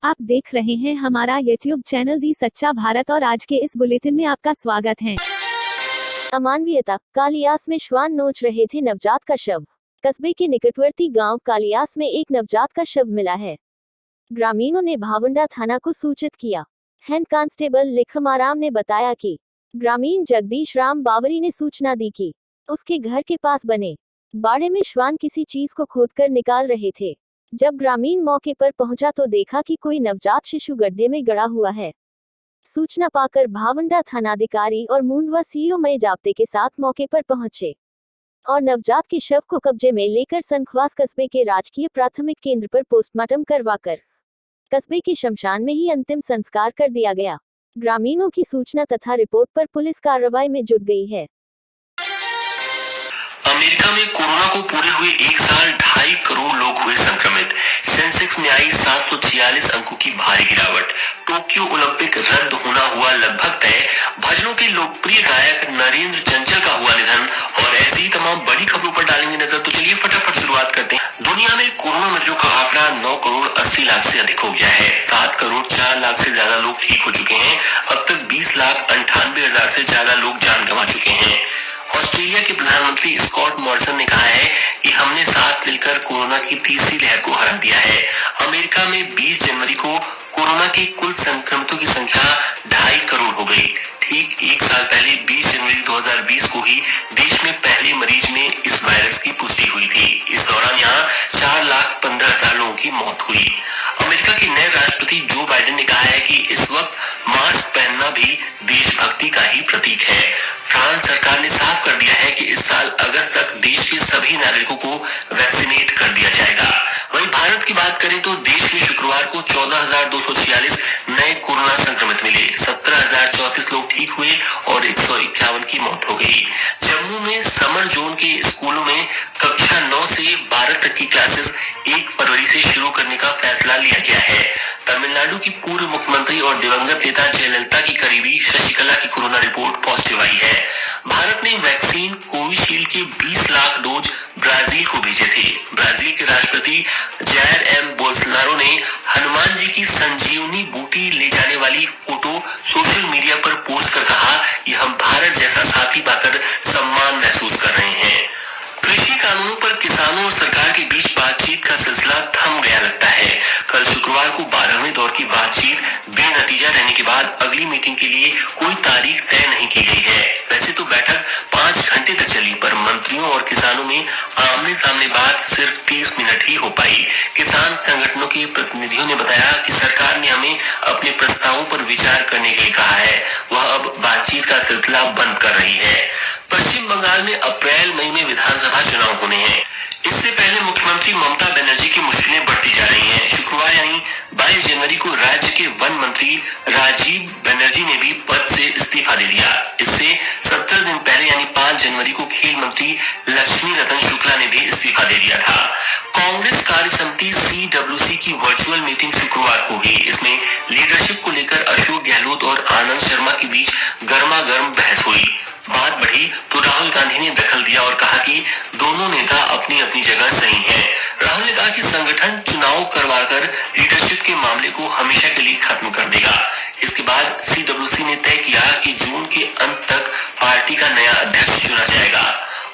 आप देख रहे हैं हमारा YouTube चैनल दी सच्चा भारत और आज के इस बुलेटिन में आपका स्वागत है। अमानवीयता। कालियास में श्वान नोच रहे थे नवजात का शव। कस्बे के निकटवर्ती गांव कालियास में एक नवजात का शव मिला है। ग्रामीणों ने भावंडा थाना को सूचित किया। हेड कांस्टेबल लिखमाराम ने बताया कि ग्रामीण जगदीश राम बावरी ने सूचना दी कि उसके घर के पास बने बाड़े में श्वान किसी चीज को खोदकर निकाल रहे थे। जब ग्रामीण मौके पर पहुंचा तो देखा कि कोई नवजात शिशु गड्ढे में गड़ा हुआ है। सूचना पाकर भावंडा थानाधिकारी और मुंडवा सीओ मई जाब्ते के साथ मौके पर पहुंचे और नवजात के शव को कब्जे में लेकर सनख्वास कस्बे के राजकीय प्राथमिक केंद्र पर पोस्टमार्टम करवाकर कस्बे के शमशान में ही अंतिम संस्कार कर दिया गया। ग्रामीणों की सूचना तथा रिपोर्ट पर पुलिस कार्रवाई में जुट गई है। अमेरिका में कोरोना को पूरे हुए एक साल 2.5 करोड़ लोग हुए संक्रमित। सेंसेक्स में आई 746 अंकों की भारी गिरावट। टोक्यो ओलंपिक रद्द होना हुआ लगभग तय। भजनों के लोकप्रिय गायक नरेंद्र चंचल का हुआ निधन और ऐसी तमाम बड़ी खबरों पर डालेंगे नजर। तो चलिए फटाफट शुरुआत करते हैं। दुनिया में कोरोना मरीजों का आंकड़ा 9 करोड़ 80 लाख से अधिक हो गया है। 7 करोड़ 4 लाख से ज्यादा लोग ठीक हो चुके हैं। अब तक 20 लाख 98 हजार से ज्यादा लोग जान गंवा चुके हैं। ऑस्ट्रेलिया के प्रधानमंत्री स्कॉट मॉरिसन ने कहा है कि हमने साथ मिलकर कोरोना की तीसरी लहर को हरा दिया है। अमेरिका में 20 जनवरी को कोरोना के कुल संक्रमितों की संख्या 2.5 करोड़ हो गई। ठीक एक साल पहले 20 जनवरी 2020 को ही देश में पहले मरीज में इस वायरस की पुष्टि हुई थी। इस दौरान यहाँ 4,15,000 लोगों की मौत हुई। अमेरिका के नए राष्ट्रपति जो बाइडेन ने कहा है कि इस वक्त मास्क पहनना भी देशभक्ति का ही प्रतीक है। फ्रांस सरकार ने साफ कर दिया है कि इस साल अगस्त तक देश के सभी नागरिकों को वैक्सीनेट कर दिया जाएगा। वहीं भारत की बात करें तो देश में शुक्रवार को 14,246 नए कोरोना संक्रमित मिले। 17,034 लोग ठीक हुए और 151 की मौत हो गई। जम्मू में समर जोन के स्कूलों में कक्षा 9 से 12 तक की क्लासेस 1 फरवरी से शुरू करने का फैसला लिया गया है। तमिलनाडु की पूर्व मुख्यमंत्री और दिवंगत नेता जयललिता की करीबी शशिकला की कोरोना रिपोर्ट पॉजिटिव आई है। भारत ने वैक्सीन कोविशील्ड के 20 लाख डोज ब्राजील को भेजे थे। ब्राजील के राष्ट्रपति जायर एम बोल्सोनारो ने हनुमान जी की संजीवनी बूटी ले जाने वाली फोटो सोशल मीडिया पर पोस्ट कर कहा कि हम भारत जैसा साथी पाकर सम्मान महसूस कर रहे हैं। कृषि कानूनों पर किसानों और सरकार के बीच बातचीत का सिलसिला थम गया लगता है। कल शुक्रवार को 12वें दौर की बातचीत बेनतीजा रहने के बाद अगली मीटिंग के लिए कोई तारीख तय नहीं की गई है। वैसे तो बैठक 5 घंटे तक चली, पर मंत्रियों और किसानों में आमने सामने बात सिर्फ 30 मिनट ही हो पाई। किसान संगठनों के प्रतिनिधियों ने बताया कि सरकार ने हमें अपने प्रस्तावों पर विचार करने के लिए कहा है। वह अब बातचीत का सिलसिला बंद कर रही है। पश्चिम बंगाल में अप्रैल मई में विधानसभा चुनाव होने हैं। इससे पहले मुख्यमंत्री ममता बनर्जी की मुश्किलें बढ़ती जा रही हैं। शुक्रवार यानी 22 जनवरी को राज्य के वन मंत्री राजीव बनर्जी ने भी पद से इस्तीफा दे दिया। इससे 70 दिन पहले यानी 5 जनवरी को खेल मंत्री लक्ष्मी रतन शुक्ला ने भी इस्तीफा दे दिया था। कांग्रेस कार्य समिति CWC की वर्चुअल मीटिंग शुक्रवार को हुई। इसमें लीडरशिप को लेकर अशोक गहलोत और आनंद शर्मा के बीच गर्मा गर्म बहस हुई। बात बढ़ी तो राहुल गांधी ने दखल दिया और कहा कि दोनों नेता अपनी अपनी जगह सही हैं। राहुल ने कहा कि संगठन चुनाव करवाकर लीडरशिप के मामले को हमेशा के लिए खत्म कर देगा। इसके बाद CWC ने तय किया कि जून के अंत तक पार्टी का नया अध्यक्ष चुना जाएगा।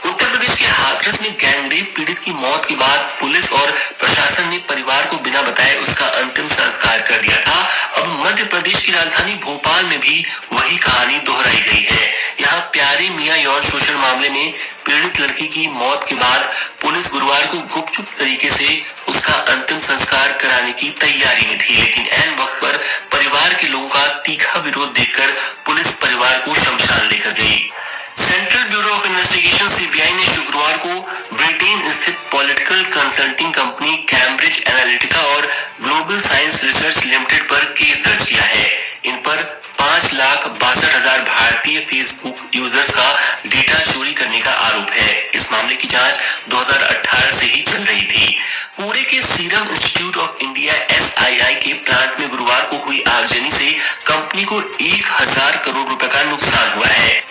उत्तर प्रदेश के हाथरस में गैंगरेप पीड़ित की मौत के बाद पुलिस और प्रशासन ने परिवार को बिना बताए उसका अंतिम संस्कार कर दिया था। अब मध्य प्रदेश की राजधानी भोपाल में भी वही कहानी दोहराई गई है। यहाँ प्यारे मियां यौन शोषण मामले में पीड़ित लड़की की मौत के बाद पुलिस गुरुवार को गुपचुप तरीके से उसका अंतिम संस्कार कराने की तैयारी में थी, लेकिन ऐन वक्त पर परिवार के लोगों का तीखा विरोध देखकर पुलिस परिवार को शमशान लेकर गई। Central bureau of investigation CBI ने शुक्रवार को ब्रिटेन स्थित political consulting company Cambridge Analytica और ग्लोबल साइंस रिसर्च लिमिटेड पर केस दर्ज किया है। इन पर 5,62,000 भारतीय फेसबुक यूजर्स का डेटा चोरी करने का आरोप है। इस मामले की जांच 2018 से ही चल रही थी। पुणे के serum institute of India SII के प्लांट में गुरुवार को हुई आगजनी से कंपनी को 1,000 करोड़ रुपए का नुकसान हुआ है।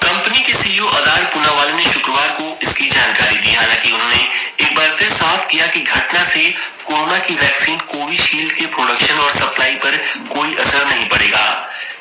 कंपनी के सीईओ अदार पूनावाला ने शुक्रवार को इसकी जानकारी दी। हालांकि उन्होंने एक बार फिर साफ किया कि घटना से कोरोना की वैक्सीन कोविशील्ड के प्रोडक्शन और सप्लाई पर कोई असर नहीं पड़ेगा।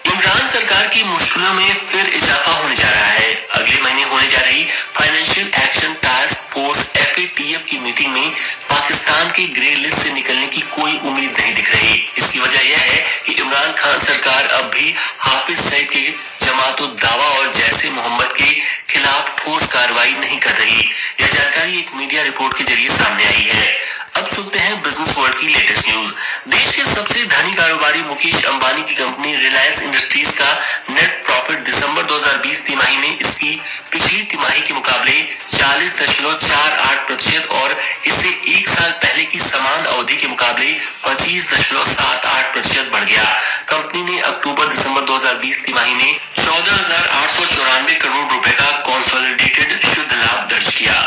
इमरान सरकार की मुश्किलों में फिर इजाफा होने जा रहा है। अगले महीने होने जा रही financial action task force FATF की मीटिंग में पाकिस्तान के ग्रे लिस्ट से निकलने की कोई उम्मीद नहीं दिख रही। इसकी वजह यह है कि इमरान खान सरकार अब भी हाफिज सईद के जमात उद दावा और जैसे मोहम्मद के खिलाफ ठोस कार्रवाई नहीं कर रही। यह जानकारी एक मीडिया रिपोर्ट के जरिए सामने आई है। अब सुनते हैं बिजनेस वर्ल्ड की लेटेस्ट न्यूज। देश के सबसे धनी कारोबारी मुकेश अंबानी की कंपनी रिलायंस इंडस्ट्रीज का नेट प्रॉफिट दिसंबर 2020 तिमाही में इसकी पिछली तिमाही के मुकाबले 40.48% और इससे एक साल पहले की समान अवधि के मुकाबले 25.78% बढ़ गया। कंपनी ने अक्टूबर दिसंबर 2020 तिमाही में 14,894 करोड़ रुपए का कंसोलिडेटेड शुद्ध लाभ दर्ज किया।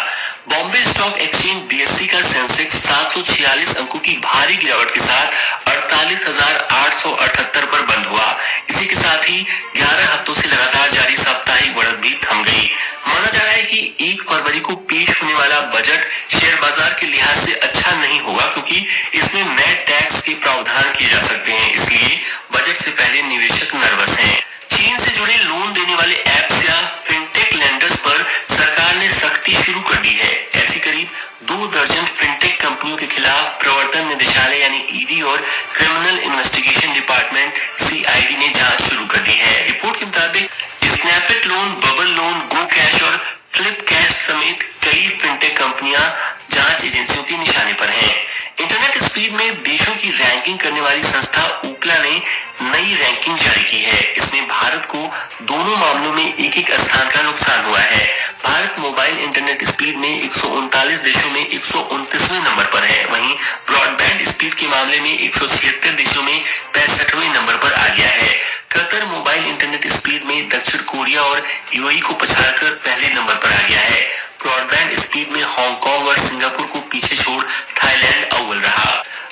बॉम्बे स्टॉक एक्सचेंज BSE का सेंसेक्स 746 अंकों की भारी गिरावट के साथ 48,878 पर बंद हुआ। इसी के साथ ही 11 हफ्तों से लगातार जारी साप्ताहिक बढ़त भी थम गई। माना जा रहा है कि 1 फरवरी को पेश होने वाला बजट शेयर बाजार के लिहाज से अच्छा नहीं होगा, क्योंकि इसमें नए टैक्स के प्रावधान किए जा सकते हैं। इसलिए बजट से पहले निवेशक नर्वस हैं। चीन से जुड़े लोन देने वाले ऐप्स या फिनटेक लेंडर्स पर सरकार ने सख्ती शुरू कर दी है। ऐसी करीब 2 दर्जन फिनटेक कंपनियों के खिलाफ प्रवर्तन निदेशालय यानी ED और क्रिमिनल इन्वेस्टिगेशन डिपार्टमेंट CID ने जांच शुरू कर दी है। रिपोर्ट के मुताबिक स्नैपइट लोन, बबल लोन, गो कैश और फ्लिप कैश समेत कई फिनटेक कंपनियां जांच एजेंसियों के निशाने पर हैं। इंटरनेट स्पीड में देशों की रैंकिंग करने वाली संस्था ओकला ने नई रैंकिंग जारी की है। इसमें भारत को दोनों मामलों में एक स्थान का नुकसान हुआ है। भारत मोबाइल इंटरनेट स्पीड में 139 देशों में 129वें नंबर पर है। वहीं ब्रॉडबैंड स्पीड के मामले में 176 देशों में 65वें नंबर पर आ गया है। कतर मोबाइल इंटरनेट स्पीड में दक्षिण कोरिया और UAE को पछाड़कर पहले नंबर पर आ गया है। ब्रॉडबैंड स्पीड में हांगकांग और सिंगापुर को पीछे छोड़ थाईलैंड अव्वल रहा।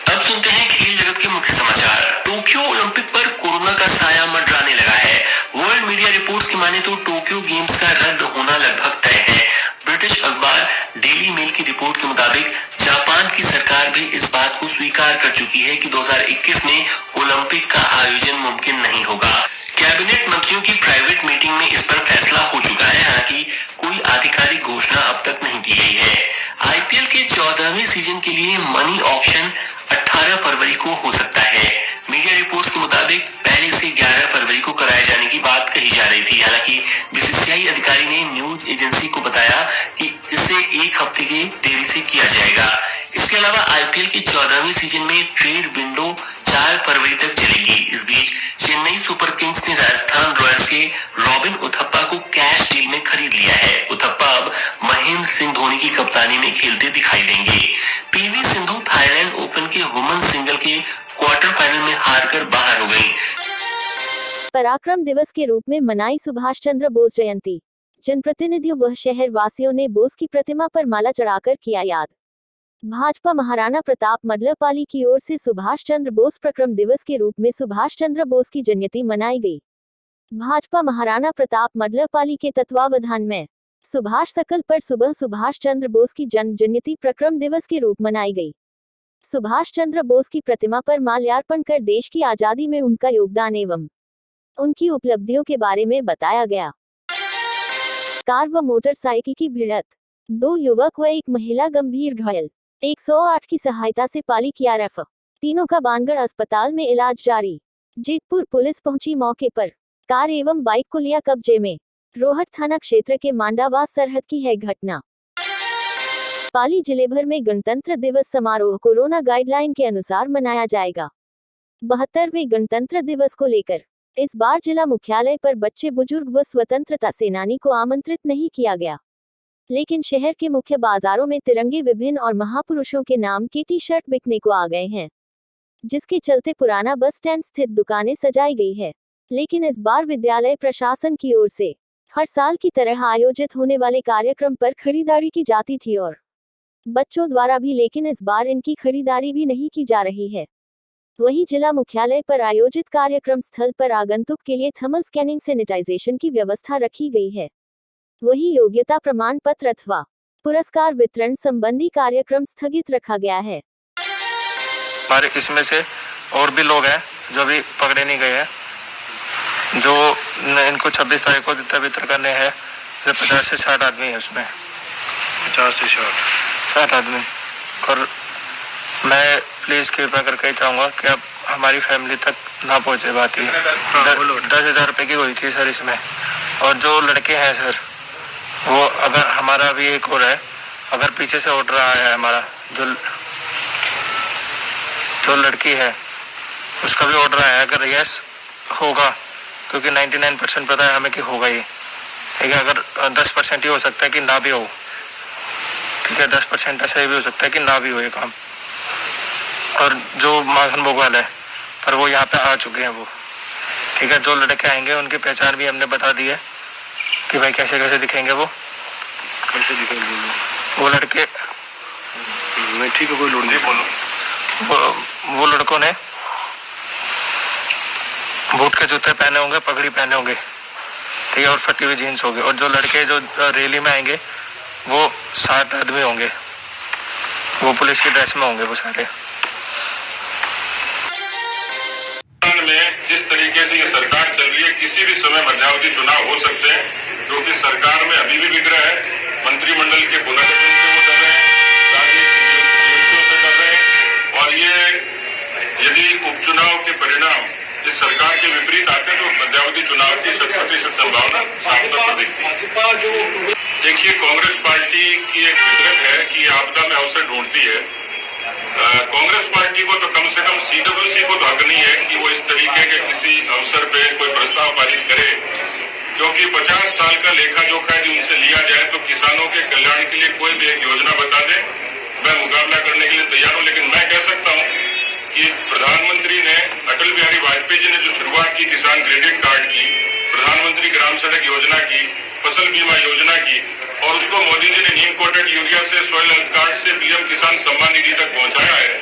अब सुनते हैं खेल जगत के मुख्य समाचार। टोक्यो ओलंपिक पर कोरोना का साया मंडराने लगा है। वर्ल्ड मीडिया रिपोर्ट्स की माने तो टोक्यो गेम्स का रद्द होना लगभग तय है। ब्रिटिश अखबार डेली मेल की रिपोर्ट के मुताबिक जापान की सरकार भी इस बात को स्वीकार कर चुकी है कि 2021 में ओलंपिक का आयोजन मुमकिन नहीं होगा। कैबिनेट मंत्रियों की प्राइवेट मीटिंग में इस पर फैसला हो चुका है। हालांकि कोई आधिकारिक घोषणा अब तक नहीं की गई है। IPL के 14वें सीजन के लिए मनी ऑक्शन 18 फरवरी को हो सकता है। मीडिया रिपोर्ट्स के मुताबिक पहले से 11 फरवरी को कराए जाने की बात कही जा रही थी। हालांकि BCCI अधिकारी ने न्यूज एजेंसी को बताया कि इसे 1 हफ्ते की देरी से किया जाएगा। इसके अलावा IPL के 14वें सीजन में ट्रेड विंडो 4 फरवरी तक चलेगी। इस बीच चेन्नई सुपर किंग्स ने राजस्थान रॉयल्स के रॉबिन उथप्पा को कैश डील में खरीद लिया है। उथप्पा अब महेंद्र सिंह धोनी की कप्तानी में खेलते दिखाई देंगे। PV सिंधु थाईलैंड ओपन के वुमेन्स सिंगल के क्वार्टर फाइनल में हारकर बाहर हो गई। पराक्रम दिवस के रूप में मनाई सुभाष चंद्र बोस जयंती। जनप्रतिनिधियों व शहर वासियों ने बोस की प्रतिमा पर माला चढ़ाकर किया याद। भाजपा महाराणा प्रताप मल्लपाली की ओर से सुभाष चंद्र बोस पराक्रम दिवस के रूप में सुभाष चंद्र बोस की जयंती मनाई गई। भाजपा महाराणा प्रताप मल्लपाली के तत्वावधान में सुभाष सर्कल पर सुबह सुभाष चंद्र बोस की जन्म जयंती पराक्रम दिवस के रूप मनाई गई। सुभाष चंद्र बोस की प्रतिमा पर माल्यार्पण कर देश की आजादी में उनका योगदान एवं उनकी उपलब्धियों के बारे में बताया गया। कार व मोटरसाइकिल की भिड़ंत, 2 युवक व 1 महिला गंभीर घायल। 108 की सहायता से पाली KRF। तीनों का बानगढ़ अस्पताल में इलाज जारी। जीतपुर पुलिस पहुंची मौके पर। कार एवं बाइक को लिया कब्जे में। रोहट थाना क्षेत्र के मांडावास सरहद की है घटना। पाली जिले भर में गणतंत्र दिवस समारोह कोरोना गाइडलाइन के अनुसार मनाया जाएगा। 72वें गणतंत्र दिवस को लेकर इस बार जिला मुख्यालय पर बच्चे, बुजुर्ग व स्वतंत्रता सेनानी को आमंत्रित नहीं किया गया, लेकिन शहर के मुख्य बाजारों में तिरंगे, विभिन्न और महापुरुषों के नाम के टी-शर्ट बिकने को आ गए हैं, जिसके चलते पुराना बस स्टैंड स्थित दुकानें सजाई गई है। लेकिन इस बार विद्यालय प्रशासन की ओर से हर साल की तरह आयोजित होने वाले कार्यक्रम पर खरीदारी की जाती थी और बच्चों द्वारा भी, लेकिन इस बार इनकी खरीदारी भी नहीं की जा रही है। वहीं जिला मुख्यालय पर आयोजित कार्यक्रम स्थल पर आगंतुक के लिए थर्मल स्कैनिंग, सैनिटाइजेशन की व्यवस्था रखी गई है। वही योग्यता प्रमाण पत्र अथवा पुरस्कार वितरण संबंधी कार्यक्रम स्थगित रखा गया है। हमारे इसमें से और भी लोग हैं जो अभी पकड़े नहीं गए हैं, जो इनको 26 तारीख को वितरण करने हैं। 50 से 60 आदमी है उसमें, 50 से 60 आदमी। और मैं प्लीज कृपया करके चाहूँगा कि अब हमारी फैमिली तक ना पहुँचे बात ही। 10,000 रुपये की हुई थी सर इसमें। और जो लड़के हैं सर, वो अगर हमारा भी एक और है, अगर पीछे से ऑर्डर आया है हमारा, जो लड़की है उसका भी ऑर्डर आया है, अगर यस होगा, क्योंकि 99% पता है हमें कि होगा ही, ठीक है। अगर 10% ही हो सकता है कि ना भी हो, ठीक है, 10% ऐसा भी हो सकता है कि ना भी हो ये काम। और जो माखन भोगवाल है, पर वो यहाँ पे आ चुके हैं वो, ठीक है। जो लड़के आएंगे उनकी पहचान भी हमने बता दी है कि भाई कैसे कैसे दिखेंगे वो, कैसे दिखेंगे वो लड़के। मैं ठीक है, कोई लोड नहीं, बोलो। वो लड़कों ने बूट के जूते पहने होंगे, पगड़ी पहने होंगे, ठीक है, और फटी हुई जीन्स होगी। और जो लड़के जो रैली में आएंगे वो 7 आदमी होंगे, वो पुलिस की ड्रेस में होंगे वो सारे। में जिस तरीके से ये सरकार चल रही है, किसी भी समय मध्यावधि चुनाव हो सकते हैं, जो कि सरकार में अभी भी विग्रह है। मंत्रिमंडल के पुनर्गठन से वो कर रहे हैं, राजनीतिक नियुक्तियों से कर रहे हैं। और ये यदि उपचुनाव के परिणाम इस सरकार के विपरीत आते हैं तो मध्यावधि चुनाव की 100% संभावना साफ तौर पर दिखती है। देखिए, कांग्रेस पार्टी की एक फितरत है कि आपदा में अवसर ढूंढती है। कांग्रेस पार्टी को तो कम से कम CWC को तो हक नहीं है कि वो इस तरीके के किसी अवसर पे कोई प्रस्ताव पारित करे, क्योंकि 50 साल का लेखा जोखा यदि उनसे लिया जाए तो किसानों के कल्याण के लिए कोई भी एक योजना बता दे, मैं मुकाबला करने के लिए तैयार हूँ। लेकिन मैं कह सकता हूँ कि प्रधानमंत्री ने, अटल बिहारी वाजपेयी जी ने जो शुरुआत की किसान क्रेडिट कार्ड की, प्रधानमंत्री ग्राम सड़क योजना की, फसल बीमा योजना की, और उसको मोदी जी ने नीम कोटेड यूरिया से, सॉइल हेल्थ कार्ड से PM किसान सम्मान निधि तक पहुंचाया है।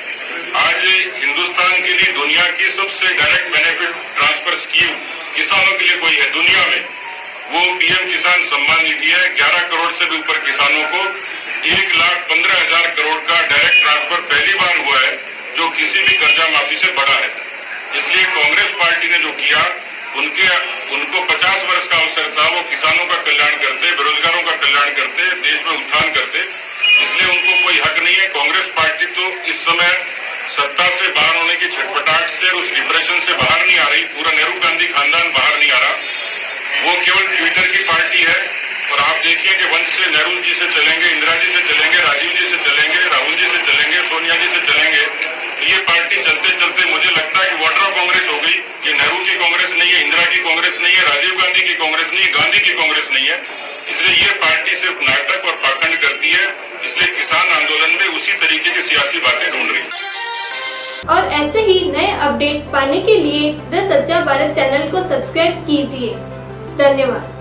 आज हिंदुस्तान के लिए दुनिया की सबसे डायरेक्ट बेनिफिट ट्रांसफर स्कीम किसानों के लिए कोई है दुनिया में, वो PM किसान सम्मान निधि है। 11 करोड़ से भी ऊपर किसानों को 1,15,000 करोड़ का डायरेक्ट ट्रांसफर पहली बार हुआ है, जो किसी भी कर्जा माफी से बड़ा है। इसलिए कांग्रेस पार्टी ने जो किया, उनको 50 वर्ष का अवसर था, वो किसानों का कल्याण करते, बेरोजगारों का कल्याण करते, देश में उत्थान करते। इसलिए उनको कोई हक नहीं है। कांग्रेस पार्टी तो इस समय सत्ता से बाहर होने की छटपटाहट से, उस डिप्रेशन से बाहर नहीं आ रही। पूरा नेहरू गांधी खानदान बाहर नहीं आ रहा, वो केवल ट्विटर की पार्टी है। और आप देखिए कि वंश से नेहरू जी से चलेंगे, इंदिरा जी से चलेंगे, राजीव जी से चलेंगे, राहुल जी से चलेंगे, सोनिया जी से चलेंगे। ये पार्टी चलते चलते मुझे लगता है कि वाटर कांग्रेस हो गई। ये नेहरू की कांग्रेस नहीं है, इंदिरा की कांग्रेस नहीं है, राजीव गांधी की कांग्रेस नहीं है, गांधी की कांग्रेस नहीं है। इसलिए ये पार्टी सिर्फ नाटक और पाखंड करती है। इसलिए किसान आंदोलन में उसी तरीके की सियासी बातें ढूंढ रही है। और ऐसे ही नए अपडेट पाने के लिए द सच्चा भारत चैनल को सब्सक्राइब कीजिए। धन्यवाद।